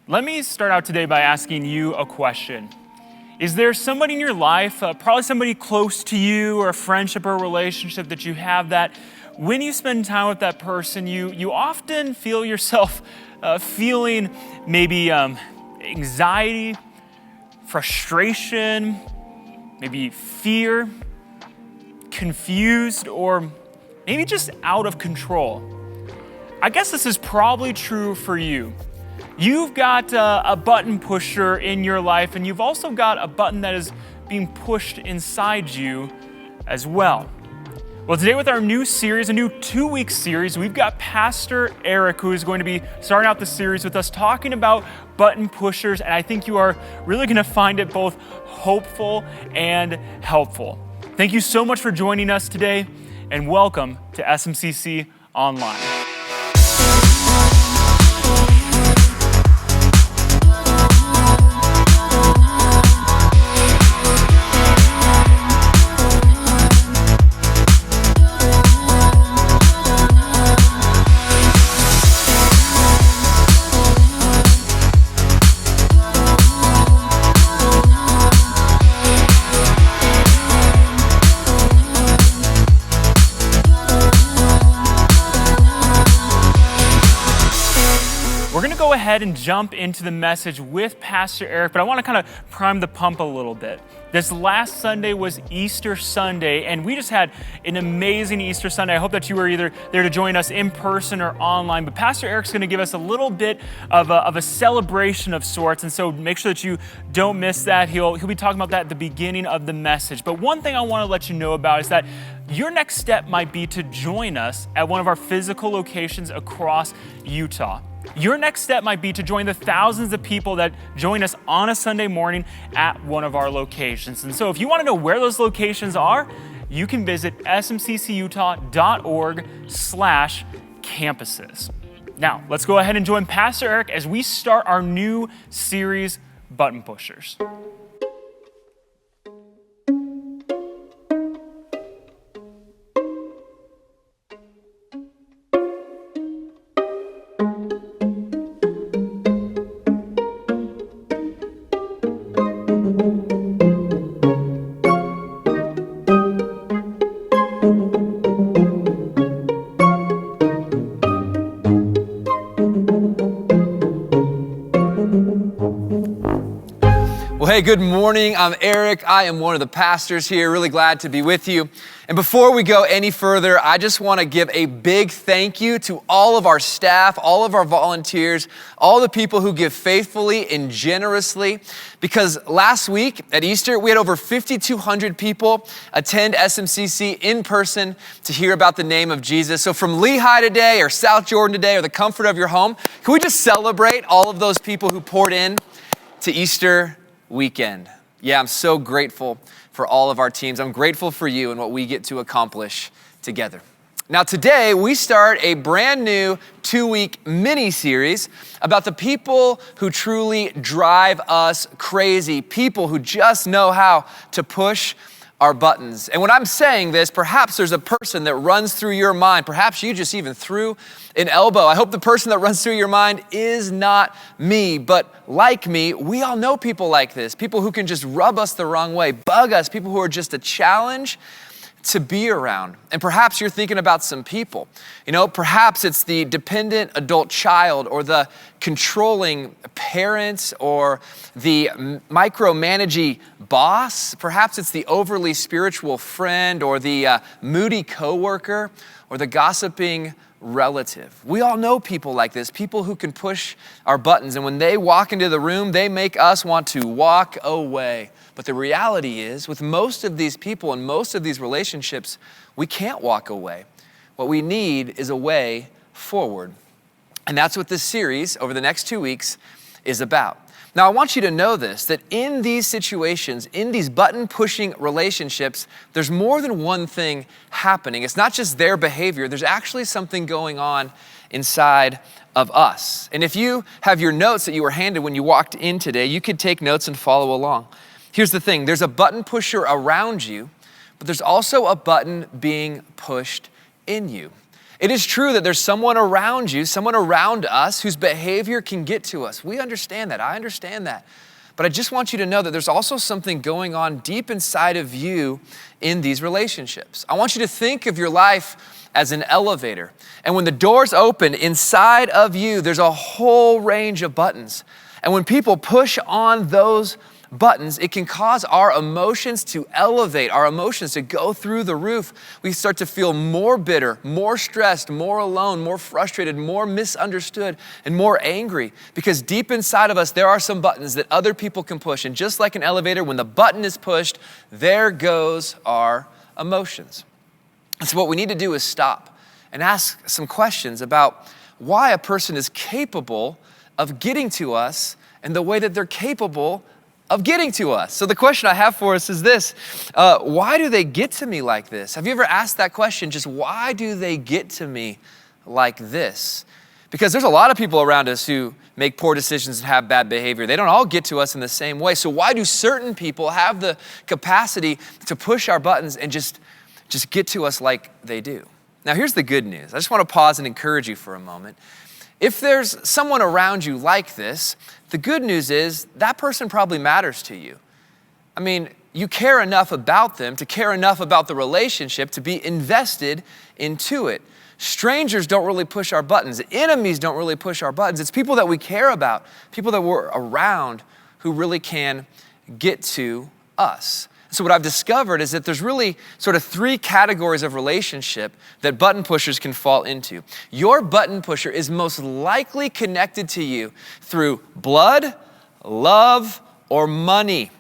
Let me start out today by asking you a question. Is there somebody in your life, probably somebody close to you or a friendship or a relationship that you have that when you spend time with that person, you often feel yourself feeling maybe anxiety, frustration, maybe fear, confused, or maybe just out of control? I guess this is probably true for you. You've got a button pusher in your life, and you've also got a button that is being pushed inside you as well. Well, today with our new series, a new 2-week series, we've got Pastor Eric, who is going to be starting out the series with us talking about button pushers, and I think you are really going to find it both hopeful and helpful. Thank you so much for joining us today, and welcome to SMCC Online. Ahead and jump into the message with Pastor Eric, but I want to kind of prime the pump a little bit. This last Sunday was Easter Sunday, and we just had an amazing Easter Sunday. I hope that you were either there to join us in person or online, but Pastor Eric's going to give us a little bit of a celebration of sorts, and so make sure that you don't miss that. He'll be talking about that at the beginning of the message. But one thing I want to let you know about is that your next step might be to join us at one of our physical locations across Utah. Your next step might be to join the thousands of people that join us on a Sunday morning at one of our locations. And so if you want to know where those locations are, you can visit smccutah.org/campuses. Now, let's go ahead and join Pastor Eric as we start our new series, Button Pushers. Well, hey, good morning. I'm Eric. I am one of the pastors here. Really glad to be with you. And before we go any further, I just want to give a big thank you to all of our staff, all of our volunteers, all the people who give faithfully and generously. Because last week at Easter, we had over 5,200 people attend SMCC in person to hear about the name of Jesus. So from Lehigh today or South Jordan today or the comfort of your home, can we just celebrate all of those people who poured in to Easter weekend? Yeah, I'm so grateful for all of our teams. I'm grateful for you and what we get to accomplish together. Now today, we start a brand new 2-week mini-series about the people who truly drive us crazy, people who just know how to push our buttons. And when I'm saying this, perhaps there's a person that runs through your mind. Perhaps you just even threw an elbow. I hope the person that runs through your mind is not me, but like me, we all know people like this, people who can just rub us the wrong way, bug us, people who are just a challenge to be around. And perhaps you're thinking about some people. Perhaps it's the dependent adult child or the controlling parents or the micromanaging boss. Perhaps it's the overly spiritual friend or the moody coworker or the gossiping relative. We all know people like this, people who can push our buttons. And when they walk into the room, they make us want to walk away. But the reality is, with most of these people and most of these relationships, we can't walk away. What we need is a way forward. And that's what this series over the next 2 weeks is about. Now, I want you to know this, that in these situations, in these button-pushing relationships, there's more than one thing happening. It's not just their behavior. There's actually something going on inside of us. And if you have your notes that you were handed when you walked in today, you could take notes and follow along. Here's the thing. There's a button pusher around you, but there's also a button being pushed in you. It is true that there's someone around you, someone around us whose behavior can get to us. We understand that. I understand that. But I just want you to know that there's also something going on deep inside of you in these relationships. I want you to think of your life as an elevator. And when the doors open, inside of you, there's a whole range of buttons. And when people push on those buttons, it can cause our emotions to elevate, our emotions to go through the roof. We start to feel more bitter, more stressed, more alone, more frustrated, more misunderstood, and more angry. Because deep inside of us, there are some buttons that other people can push. And just like an elevator, when the button is pushed, there goes our emotions. And so what we need to do is stop and ask some questions about why a person is capable of getting to us and the way that they're capable of getting to us. So the question I have for us is this: why do they get to me like this? Have you ever asked that question? Just why do they get to me like this? Because there's a lot of people around us who make poor decisions and have bad behavior. They don't all get to us in the same way. So why do certain people have the capacity to push our buttons and just get to us like they do? Now here's the good news. I just want to pause and encourage you for a moment. If there's someone around you like this, the good news is that person probably matters to you. I mean, you care enough about them to care enough about the relationship to be invested into it. Strangers don't really push our buttons. Enemies don't really push our buttons. It's people that we care about, people that we're around who really can get to us. So what I've discovered is that there's really sort of three categories of relationship that button pushers can fall into. Your button pusher is most likely connected to you through blood, love, or money.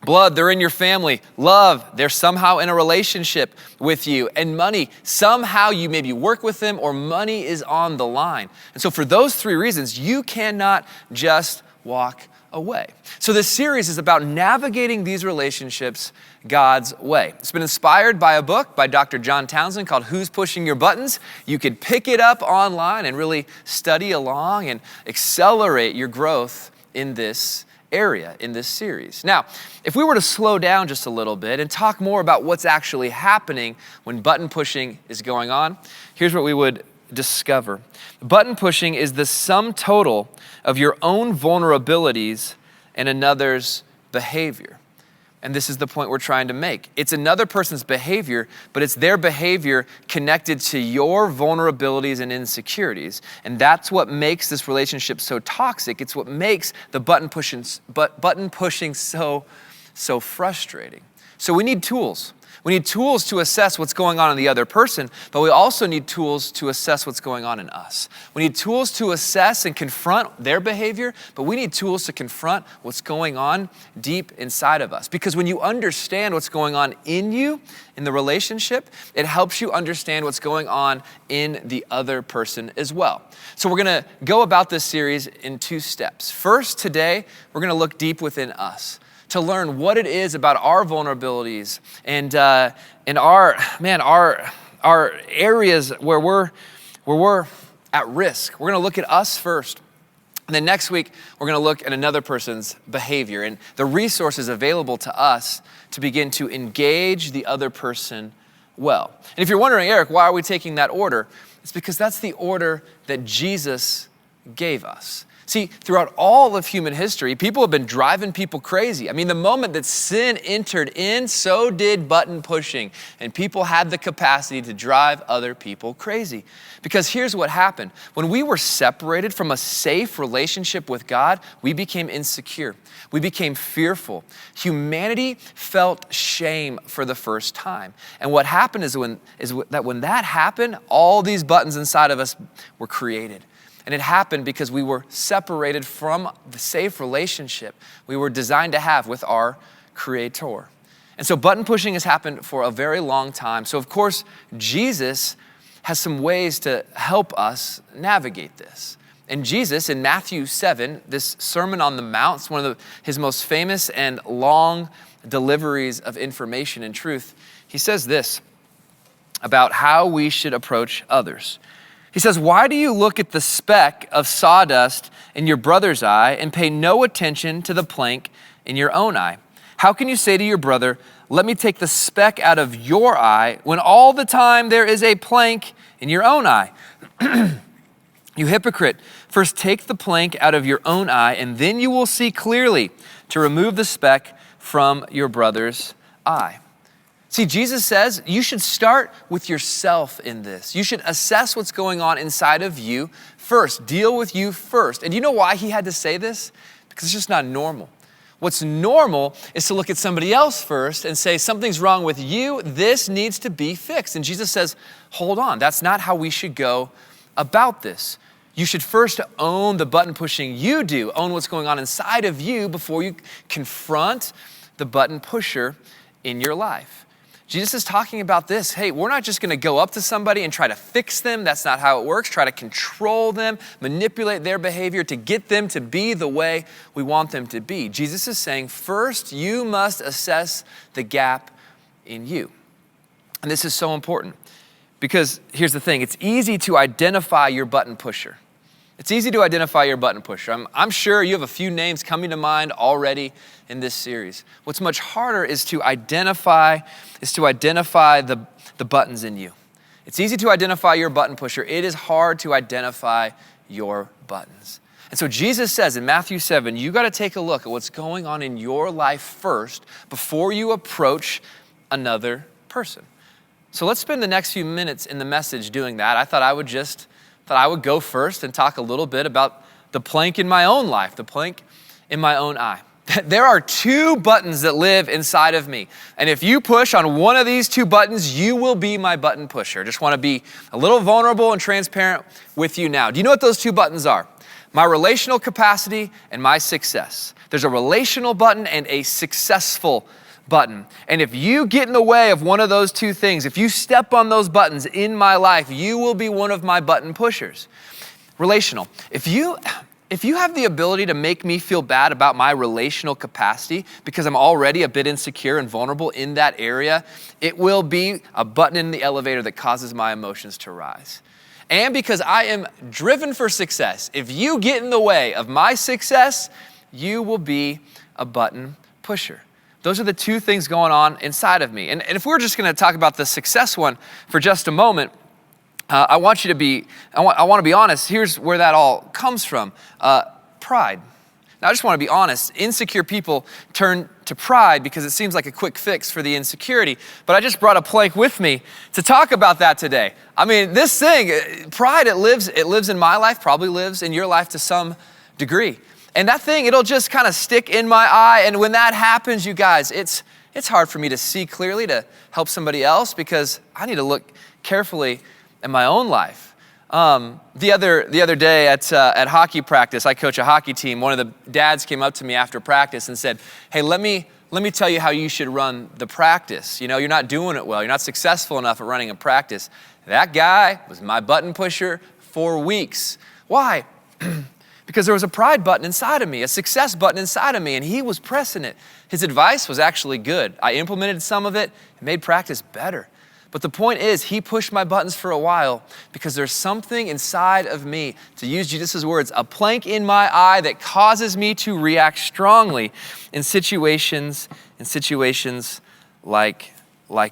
Blood, they're in your family. Love, they're somehow in a relationship with you. And money, somehow you maybe work with them or money is on the line. And so for those three reasons, you cannot just walk away. So this series is about navigating these relationships God's way. It's been inspired by a book by Dr. John Townsend called Who's Pushing Your Buttons? You could pick it up online and really study along and accelerate your growth in this area, in this series. Now, if we were to slow down just a little bit and talk more about what's actually happening when button pushing is going on, here's what we would discover. Button pushing is the sum total of your own vulnerabilities and another's behavior. And this is the point we're trying to make. It's another person's behavior, but it's their behavior connected to your vulnerabilities and insecurities. And that's what makes this relationship so toxic. It's what makes the button pushing so frustrating. So we need tools. We need tools to assess what's going on in the other person, but we also need tools to assess what's going on in us. We need tools to assess and confront their behavior, but we need tools to confront what's going on deep inside of us. Because when you understand what's going on in you, in the relationship, it helps you understand what's going on in the other person as well. So we're gonna go about this series in two steps. First, today, we're gonna look deep within us to learn what it is about our vulnerabilities and our areas where we're at risk. We're gonna look at us first. And then next week, we're gonna look at another person's behavior and the resources available to us to begin to engage the other person well. And if you're wondering, Eric, why are we taking that order? It's because that's the order that Jesus gave us. See, throughout all of human history, people have been driving people crazy. I mean, the moment that sin entered in, so did button pushing. And people had the capacity to drive other people crazy. Because here's what happened. When we were separated from a safe relationship with God, we became insecure. We became fearful. Humanity felt shame for the first time. And what happened is that when that happened, all these buttons inside of us were created. And it happened because we were separated from the safe relationship we were designed to have with our Creator. And so button pushing has happened for a very long time. So of course, Jesus has some ways to help us navigate this. And Jesus in Matthew 7, this Sermon on the Mount, it's one of his most famous and long deliveries of information and truth. He says this about how we should approach others. He says, "Why do you look at the speck of sawdust in your brother's eye and pay no attention to the plank in your own eye? How can you say to your brother, let me take the speck out of your eye, when all the time there is a plank in your own eye? You hypocrite, first take the plank out of your own eye, and then you will see clearly to remove the speck from your brother's eye. See, Jesus says you should start with yourself in this. You should assess what's going on inside of you first. Deal with you first. And do you know why he had to say this? Because it's just not normal. What's normal is to look at somebody else first and say, something's wrong with you. This needs to be fixed. And Jesus says, hold on. That's not how we should go about this. You should first own the button pushing you do. Own what's going on inside of you before you confront the button pusher in your life. Jesus is talking about this. Hey, we're not just gonna go up to somebody and try to fix them. That's not how it works. Try to control them, manipulate their behavior to get them to be the way we want them to be. Jesus is saying, first, you must assess the gap in you. And this is so important because here's the thing. It's easy to identify your button pusher. It's easy to identify your button pusher. I'm sure you have a few names coming to mind already in this series. What's much harder is to identify the buttons in you. It's easy to identify your button pusher. It is hard to identify your buttons. And so Jesus says in Matthew 7, you got to take a look at what's going on in your life first before you approach another person. So let's spend the next few minutes in the message doing that. I thought I would go first and talk a little bit about the plank in my own life, the plank in my own eye. There are two buttons that live inside of me. And if you push on one of these two buttons, you will be my button pusher. Just want to be a little vulnerable and transparent with you now. Do you know what those two buttons are? My relational capacity and my success. There's a relational button and a successful button. And if you get in the way of one of those two things, if you step on those buttons in my life, you will be one of my button pushers. Relational. If you have the ability to make me feel bad about my relational capacity because I'm already a bit insecure and vulnerable in that area, it will be a button in the elevator that causes my emotions to rise. And because I am driven for success, if you get in the way of my success, you will be a button pusher. Those are the two things going on inside of me. And if we're just going to talk about the success one for just a moment, I want to be honest. Here's where that all comes from. Pride. Now, I just want to be honest. Insecure people turn to pride because it seems like a quick fix for the insecurity. But I just brought a plank with me to talk about that today. I mean, this thing, pride, it lives in my life, probably lives in your life to some degree. And that thing, it'll just kind of stick in my eye. And when that happens, you guys, it's hard for me to see clearly to help somebody else because I need to look carefully in my own life. The other day at hockey practice, I coach a hockey team. One of the dads came up to me after practice and said, hey, let me tell you how you should run the practice. You know, you're not doing it well. You're not successful enough at running a practice. That guy was my button pusher for weeks. Why? Because there was a pride button inside of me, a success button inside of me, and he was pressing it. His advice was actually good. I implemented some of it and made practice better. But the point is, he pushed my buttons for a while because there's something inside of me, to use Jesus' words, a plank in my eye that causes me to react strongly in situations like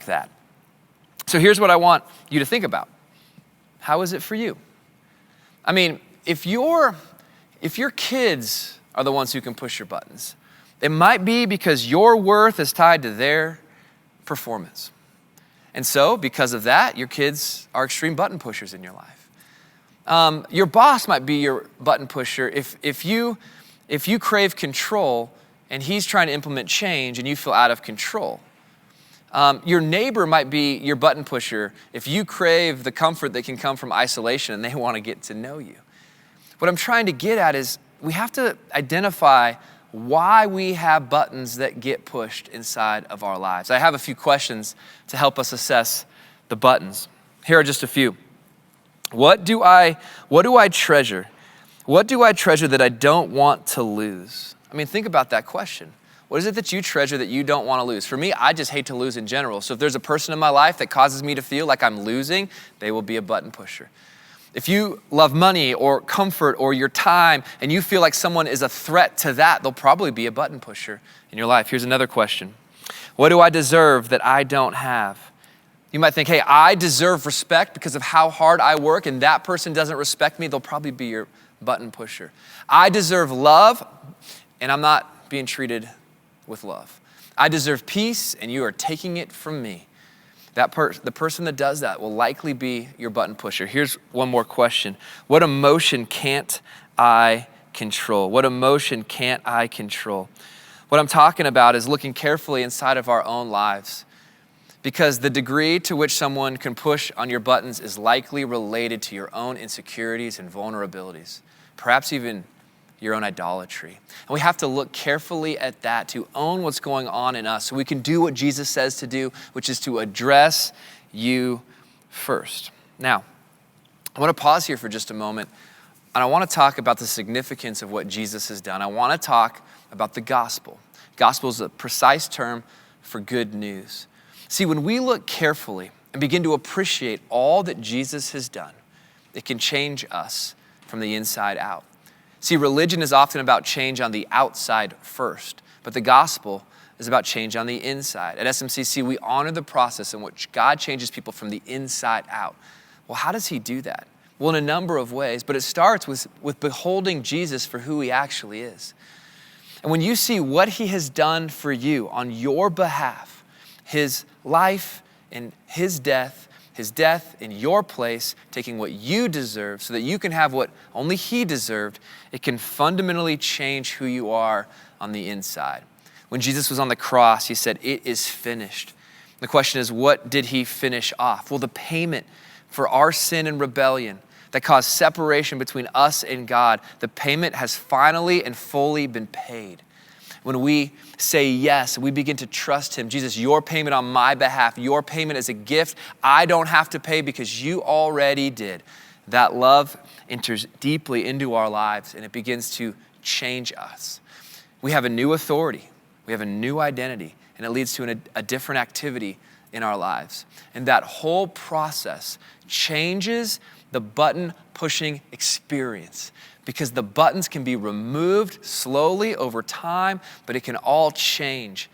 that. So here's what I want you to think about. How is it for you? I mean, if your kids are the ones who can push your buttons, it might be because your worth is tied to their performance. And so, because of that, your kids are extreme button pushers in your life. Your boss might be your button pusher if you crave control and he's trying to implement change and you feel out of control. Your neighbor might be your button pusher if you crave the comfort that can come from isolation and they want to get to know you. What I'm trying to get at is we have to identify why we have buttons that get pushed inside of our lives. I have a few questions to help us assess the buttons. Here are just a few. What do I treasure? What do I treasure that I don't want to lose? I mean, think about that question. What is it that you treasure that you don't want to lose? For me, I just hate to lose in general. So if there's a person in my life that causes me to feel like I'm losing, they will be a button pusher. If you love money or comfort or your time and you feel like someone is a threat to that, they'll probably be a button pusher in your life. Here's another question. What do I deserve that I don't have? You might think, hey, I deserve respect because of how hard I work, and that person doesn't respect me. They'll probably be your button pusher. I deserve love, and I'm not being treated with love. I deserve peace, and you are taking it from me. The person that does that will likely be your button pusher. Here's one more question. What emotion can't I control? What emotion can't I control? What I'm talking about is looking carefully inside of our own lives, because the degree to which someone can push on your buttons is likely related to your own insecurities and vulnerabilities, perhaps even your own idolatry. And we have to look carefully at that to own what's going on in us so we can do what Jesus says to do, which is to address you first. Now, I want to pause here for just a moment, and I want to talk about the significance of what Jesus has done. I want to talk about the gospel. Gospel is a precise term for good news. See, when we look carefully and begin to appreciate all that Jesus has done, it can change us from the inside out. See, religion is often about change on the outside first, but the gospel is about change on the inside. At SMCC, we honor the process in which God changes people from the inside out. Well, how does he do that? Well, in a number of ways, but it starts with beholding Jesus for who he actually is. And when you see what he has done for you on your behalf, his life and his death in your place, taking what you deserve so that you can have what only he deserved, it can fundamentally change who you are on the inside. When Jesus was on the cross, he said, "It is finished." The question is, what did he finish off? Well, the payment for our sin and rebellion that caused separation between us and God, the payment has finally and fully been paid. When we say yes, we begin to trust him. Jesus, your payment on my behalf, your payment is a gift I don't have to pay because you already did. That love enters deeply into our lives and it begins to change us. We have a new authority. We have a new identity, and it leads to a different activity in our lives. And that whole process changes the button pushing experience, because the buttons can be removed slowly over time, but it can all change.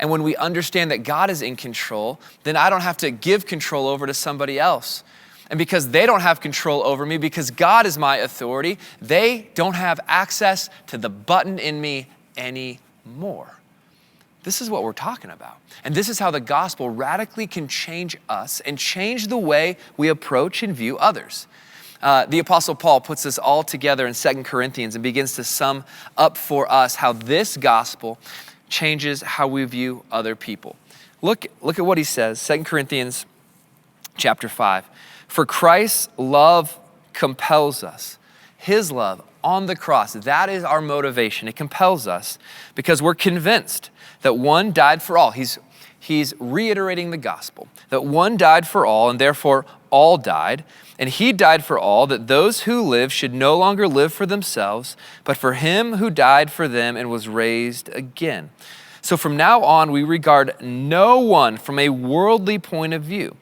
And when we understand that God is in control, then I don't have to give control over to somebody else. And because they don't have control over me, because God is my authority, they don't have access to the button in me anymore. This is what we're talking about. And this is how the gospel radically can change us and change the way we approach and view others. The Apostle Paul puts this all together in 2 Corinthians and begins to sum up for us how this gospel changes how we view other people. Look at what he says, 2 Corinthians chapter 5. For Christ's love compels us. His love on the cross, that is our motivation. It compels us because we're convinced that one died for all. He's reiterating the gospel, that one died for all, and therefore all died. And he died for all, that those who live should no longer live for themselves, but for him who died for them and was raised again. So from now on, we regard no one from a worldly point of view.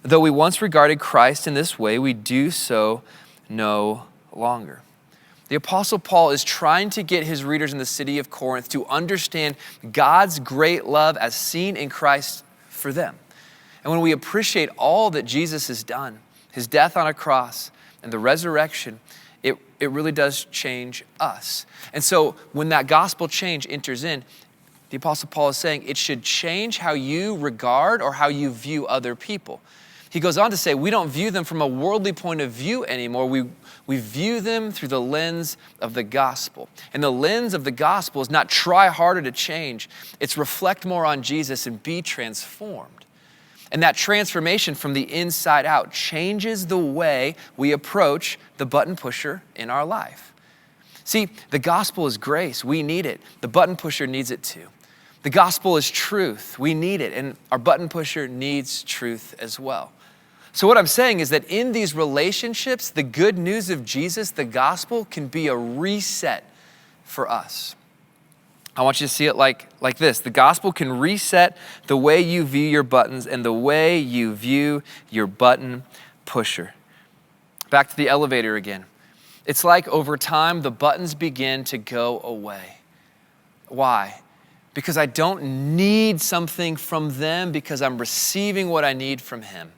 Though we once regarded Christ in this way, we do so no longer. The Apostle Paul is trying to get his readers in the city of Corinth to understand God's great love as seen in Christ for them. And when we appreciate all that Jesus has done, his death on a cross and the resurrection, it really does change us. And so when that gospel change enters in, the Apostle Paul is saying it should change how you regard or how you view other people. He goes on to say, we don't view them from a worldly point of view anymore. We view them through the lens of the gospel. And the lens of the gospel is not try harder to change. It's reflect more on Jesus and be transformed. And that transformation from the inside out changes the way we approach the button pusher in our life. See, the gospel is grace. We need it. The button pusher needs it too. The gospel is truth. We need it. And our button pusher needs truth as well. So what I'm saying is that in these relationships, the good news of Jesus, the gospel, can be a reset for us. I want you to see it like this. The gospel can reset the way you view your buttons and the way you view your button pusher. Back to the elevator again. It's like over time, the buttons begin to go away. Why? Because I don't need something from them because I'm receiving what I need from him.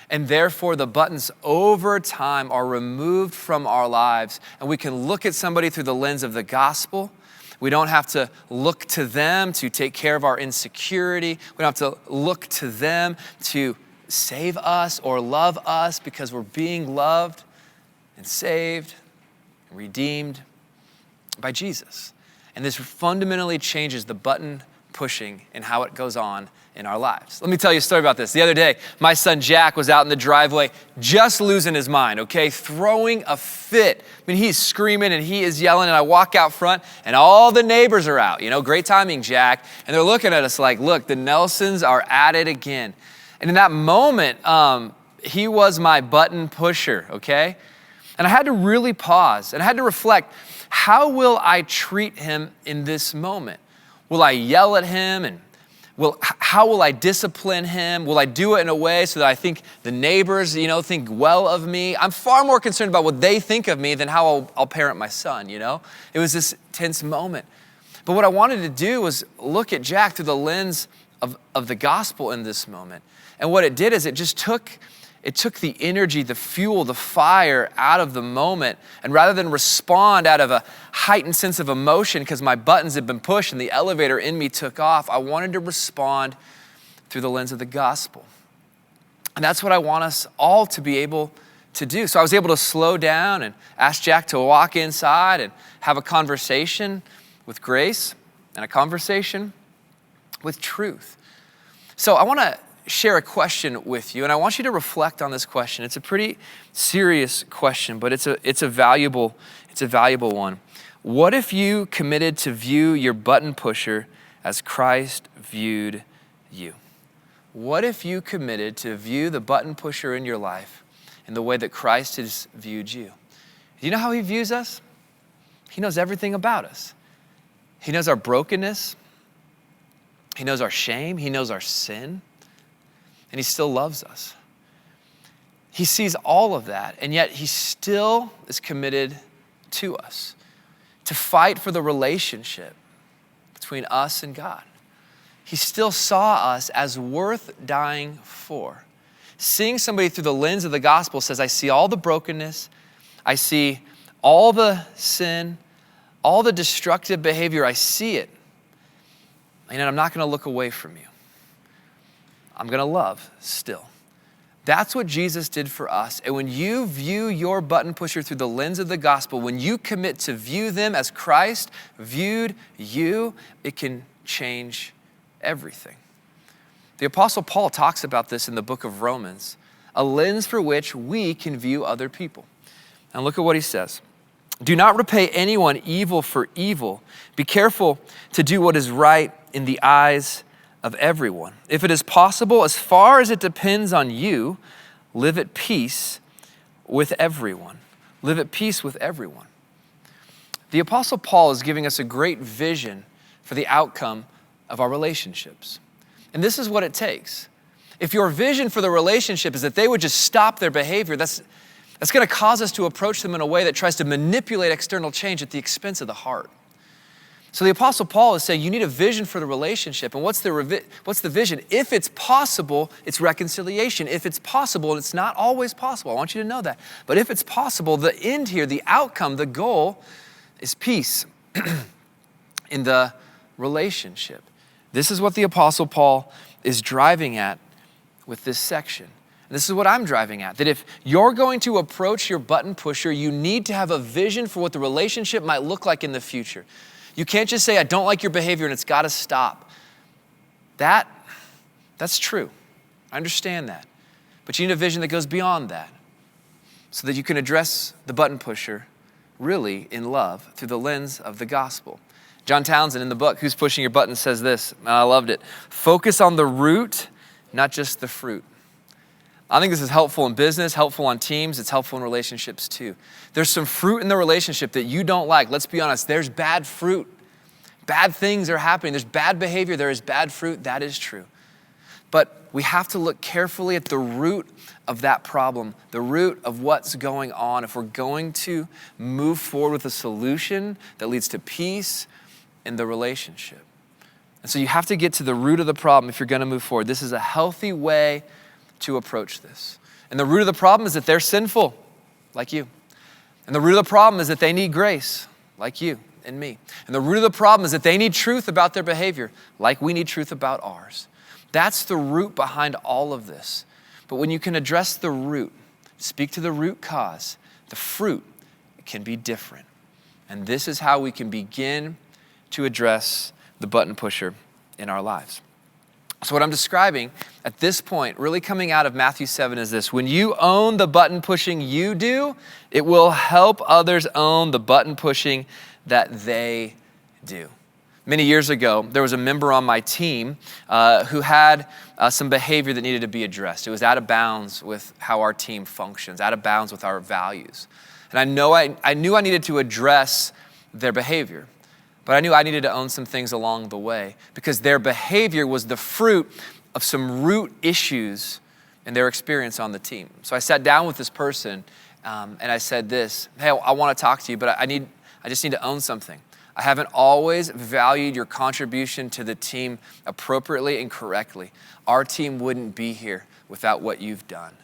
And therefore, the buttons over time are removed from our lives, and we can look at somebody through the lens of the gospel. We don't have to look to them to take care of our insecurity. We don't have to look to them to save us or love us because we're being loved and saved and redeemed by Jesus. And this fundamentally changes the button pushing and how it goes on in our lives. Let me tell you a story about this. The other day, my son Jack was out in the driveway just losing his mind, okay? Throwing a fit. I mean, he's screaming and he is yelling, and I walk out front and all the neighbors are out. You know, great timing, Jack. And they're looking at us like, look, the Nelsons are at it again. And in that moment, he was my button pusher, okay? And I had to really pause and I had to reflect, how will I treat him in this moment? Will I yell at him and how will I discipline him? Will I do it in a way so that I think the neighbors, think well of me? I'm far more concerned about what they think of me than how I'll parent my son, It was this tense moment. But what I wanted to do was look at Jack through the lens of the gospel in this moment. And what it did is it took the energy, the fuel, the fire out of the moment. And rather than respond out of a heightened sense of emotion because my buttons had been pushed and the elevator in me took off, I wanted to respond through the lens of the gospel. And that's what I want us all to be able to do. So I was able to slow down and ask Jack to walk inside and have a conversation with grace and a conversation with truth. So I want to share a question with you, and I want you to reflect on this question. It's a pretty serious question, but it's a valuable one. What if you committed to view your button pusher as Christ viewed you? What if you committed to view the button pusher in your life in the way that Christ has viewed you? Do you know how he views us? He knows everything about us. He knows our brokenness. He knows our shame. He knows our sin. And he still loves us. He sees all of that, and yet he still is committed to us, to fight for the relationship between us and God. He still saw us as worth dying for. Seeing somebody through the lens of the gospel says, I see all the brokenness, I see all the sin, all the destructive behavior, I see it, and I'm not gonna look away from you. I'm gonna love still. That's what Jesus did for us. And when you view your button pusher through the lens of the gospel, when you commit to view them as Christ viewed you, it can change everything. The Apostle Paul talks about this in the book of Romans, a lens for which we can view other people. And look at what he says. Do not repay anyone evil for evil. Be careful to do what is right in the eyes of everyone. If it is possible, as far as it depends on you, live at peace with everyone. Live at peace with everyone. The Apostle Paul is giving us a great vision for the outcome of our relationships. And this is what it takes. If your vision for the relationship is that they would just stop their behavior, that's going to cause us to approach them in a way that tries to manipulate external change at the expense of the heart. So the Apostle Paul is saying you need a vision for the relationship. And what's the vision? If it's possible, it's reconciliation. If it's possible, and it's not always possible, I want you to know that. But if it's possible, the end here, the outcome, the goal is peace in the relationship. This is what the Apostle Paul is driving at with this section. And this is what I'm driving at, that if you're going to approach your button pusher, you need to have a vision for what the relationship might look like in the future. You can't just say, I don't like your behavior and it's got to stop. That's true. I understand that. But you need a vision that goes beyond that so that you can address the button pusher really in love through the lens of the gospel. John Townsend in the book, Who's Pushing Your Buttons, says this, and I loved it. Focus on the root, not just the fruit. I think this is helpful in business, helpful on teams, it's helpful in relationships too. There's some fruit in the relationship that you don't like. Let's be honest, there's bad fruit. Bad things are happening. There's bad behavior, there is bad fruit, that is true. but we have to look carefully at the root of that problem, the root of what's going on. If we're going to move forward with a solution that leads to peace in the relationship. And so you have to get to the root of the problem if you're gonna move forward. This is a healthy way to approach this. And the root of the problem is that they're sinful, like you. And the root of the problem is that they need grace, like you and me. And the root of the problem is that they need truth about their behavior, like we need truth about ours. That's the root behind all of this. But when you can address the root, speak to the root cause, the fruit can be different. And this is how we can begin to address the button pusher in our lives. So what I'm describing at this point, really coming out of Matthew 7, is this. When you own the button pushing you do, it will help others own the button pushing that they do. Many years ago, there was a member on my team who had some behavior that needed to be addressed. It was out of bounds with how our team functions, out of bounds with our values. And I knew I needed to address their behavior. But I knew I needed to own some things along the way because their behavior was the fruit of some root issues in their experience on the team. So I sat down with this person and I said this, hey, I want to talk to you, but I just need to own something. I haven't always valued your contribution to the team appropriately and correctly. Our team wouldn't be here without what you've done.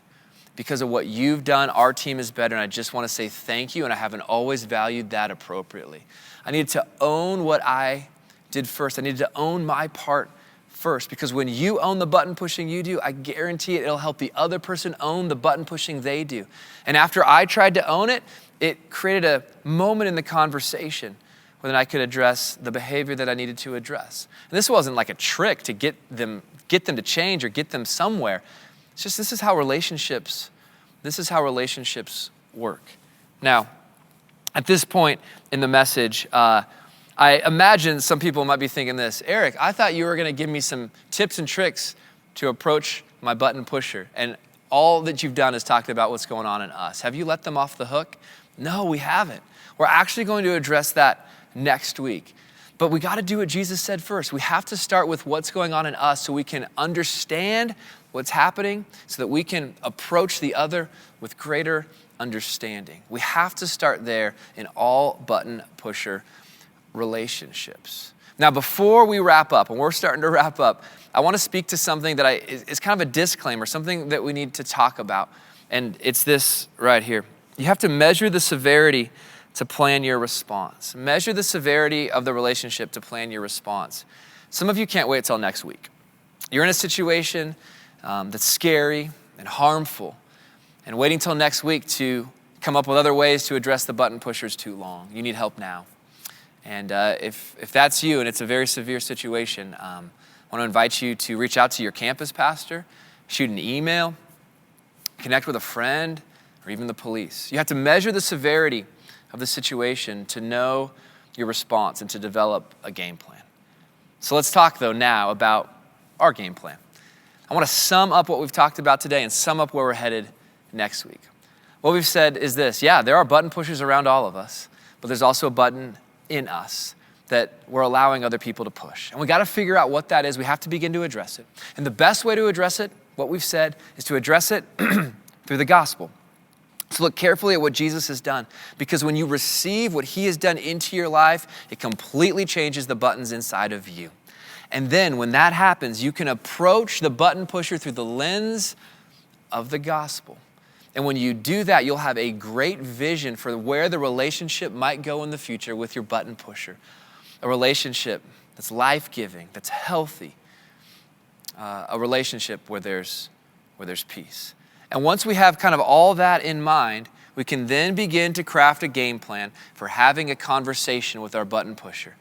Because of what you've done, our team is better, and I just want to say thank you, and I haven't always valued that appropriately. I needed to own what I did first. I needed to own my part first, because when you own the button pushing you do, I guarantee it'll help the other person own the button pushing they do. And after I tried to own it, it created a moment in the conversation where then I could address the behavior that I needed to address. And this wasn't like a trick to get them to change or get them somewhere. It's just this is how relationships work. Now, at this point in the message, I imagine some people might be thinking this, Eric, I thought you were gonna give me some tips and tricks to approach my button pusher, and all that you've done is talked about what's going on in us. Have you let them off the hook? No, we haven't. We're actually going to address that next week. But we gotta do what Jesus said first. We have to start with what's going on in us so we can understand what's happening so that we can approach the other with greater understanding. We have to start there in all button pusher relationships. Now, before we wrap up, and we're starting to wrap up, I want to speak to something that is kind of a disclaimer, something that we need to talk about. And it's this right here. You have to measure the severity to plan your response. Measure the severity of the relationship to plan your response. Some of you can't wait till next week. You're in a situation that's scary and harmful, and waiting till next week to come up with other ways to address the button pusher is too long. You need help now. And if that's you and it's a very severe situation, I want to invite you to reach out to your campus pastor, shoot an email, connect with a friend, or even the police. You have to measure the severity of the situation to know your response and to develop a game plan. So let's talk though now about our game plan. I want to sum up what we've talked about today and sum up where we're headed next week. What we've said is this, yeah, there are button pushers around all of us, but there's also a button in us that we're allowing other people to push. And we got to figure out what that is. We have to begin to address it. And the best way to address it, what we've said, is to address it through the gospel. So look carefully at what Jesus has done, because when you receive what he has done into your life, it completely changes the buttons inside of you. And then when that happens, you can approach the button pusher through the lens of the gospel. And when you do that, you'll have a great vision for where the relationship might go in the future with your button pusher. A relationship that's life-giving, that's healthy, a relationship where there's peace. And once we have kind of all that in mind, we can then begin to craft a game plan for having a conversation with our button pusher.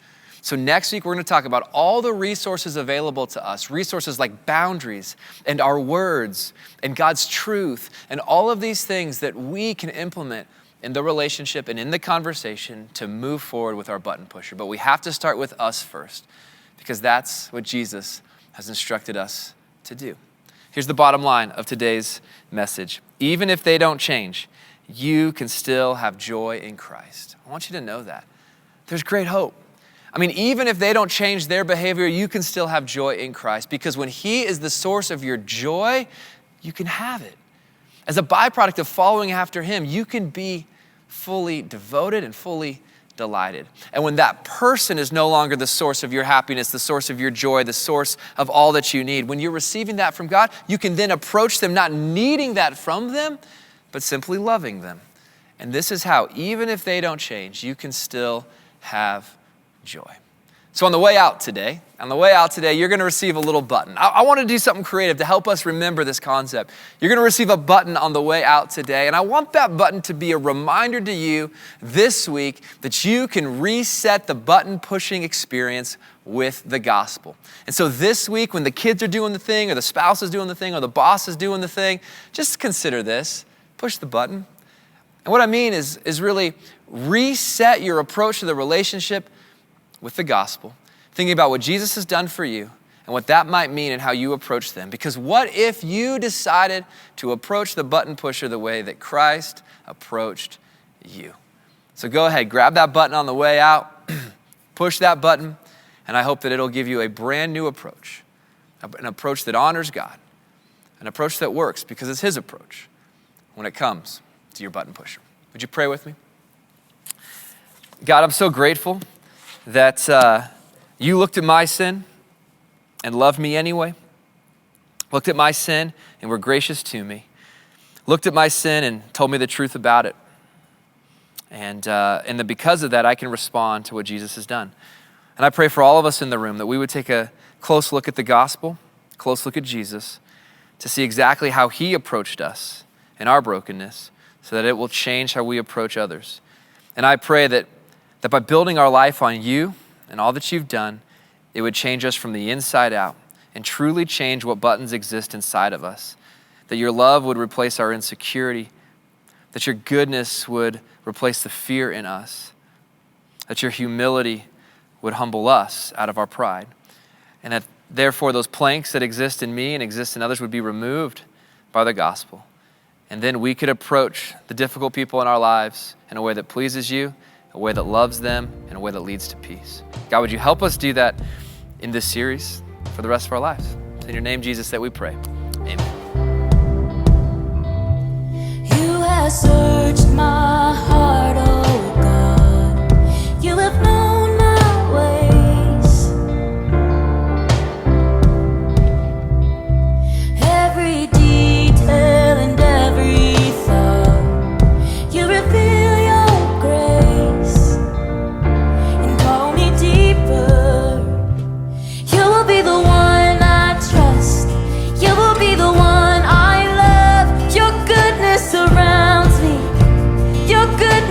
So next week, we're going to talk about all the resources available to us, resources like boundaries and our words and God's truth and all of these things that we can implement in the relationship and in the conversation to move forward with our button pusher. But we have to start with us first, because that's what Jesus has instructed us to do. Here's the bottom line of today's message. Even if they don't change, you can still have joy in Christ. I want you to know that. There's great hope. I mean, even if they don't change their behavior, you can still have joy in Christ, because when he is the source of your joy, you can have it. As a byproduct of following after him, you can be fully devoted and fully delighted. And when that person is no longer the source of your happiness, the source of your joy, the source of all that you need, when you're receiving that from God, you can then approach them not needing that from them, but simply loving them. And this is how, even if they don't change, you can still have joy. So on the way out today, you're going to receive a little button. I want to do something creative to help us remember this concept. You're going to receive a button on the way out today, and I want that button to be a reminder to you this week that you can reset the button pushing experience with the gospel. And so this week, when the kids are doing the thing, or the spouse is doing the thing, or the boss is doing the thing, just consider this. Push the button. And what I mean is really reset your approach to the relationship with the gospel, thinking about what Jesus has done for you and what that might mean and how you approach them. Because what if you decided to approach the button pusher the way that Christ approached you? So go ahead, grab that button on the way out, push that button, and I hope that it'll give you a brand new approach, an approach that honors God, an approach that works because it's his approach when it comes to your button pusher. Would you pray with me? God, I'm so grateful that you looked at my sin and loved me anyway. Looked at my sin and were gracious to me. Looked at my sin and told me the truth about it. And that because of that, I can respond to what Jesus has done. And I pray for all of us in the room that we would take a close look at the gospel, a close look at Jesus, to see exactly how he approached us in our brokenness, so that it will change how we approach others. And I pray that by building our life on you and all that you've done, it would change us from the inside out and truly change what buttons exist inside of us. That your love would replace our insecurity, that your goodness would replace the fear in us, that your humility would humble us out of our pride, and that therefore those planks that exist in me and exist in others would be removed by the gospel. And then we could approach the difficult people in our lives in a way that pleases you, a way that loves them, and a way that leads to peace. God, would you help us do that in this series for the rest of our lives? It's in your name, Jesus, that we pray. Amen. You have searched my heart, oh God. You have known my ways. Every detail and every thought, you reveal your grace and call me deeper. You will be the one I trust. You will be the one I love. Your goodness surrounds me. Your goodness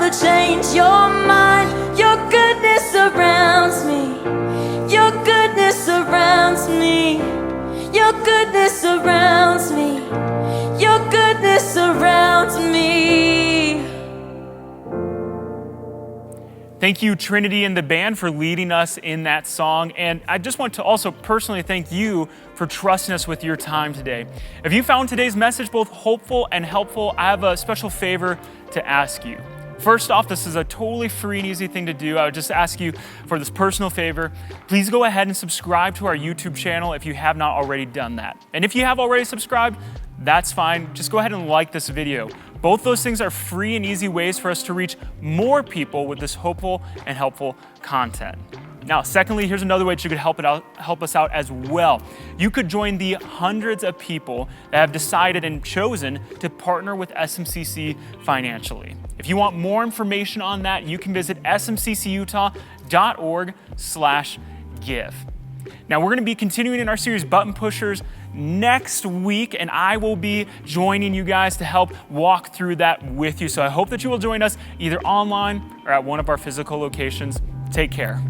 never change your mind. Your goodness surrounds me. Your goodness surrounds me. Your goodness surrounds me. Your goodness surrounds me. Thank you, Trinity and the band, for leading us in that song. And I just want to also personally thank you for trusting us with your time today. If you found today's message both hopeful and helpful, I have a special favor to ask you. First off, this is a totally free and easy thing to do. I would just ask you for this personal favor. Please go ahead and subscribe to our YouTube channel if you have not already done that. And if you have already subscribed, that's fine. Just go ahead and like this video. Both those things are free and easy ways for us to reach more people with this hopeful and helpful content. Now, secondly, here's another way that you could help us out as well. You could join the hundreds of people that have decided and chosen to partner with SMCC financially. If you want more information on that, you can visit smccutah.org/give. Now, we're going to be continuing in our series Button Pushers next week, and I will be joining you guys to help walk through that with you. So I hope that you will join us either online or at one of our physical locations. Take care.